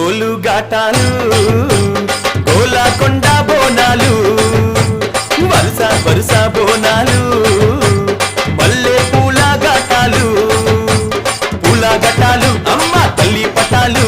ఒంగోలు ఘాటాలు గోలకొండ బోనాలు వరుస వరుస బోనాలు మల్లె పూల ఘాటాలు అమ్మ తల్లి పటాలు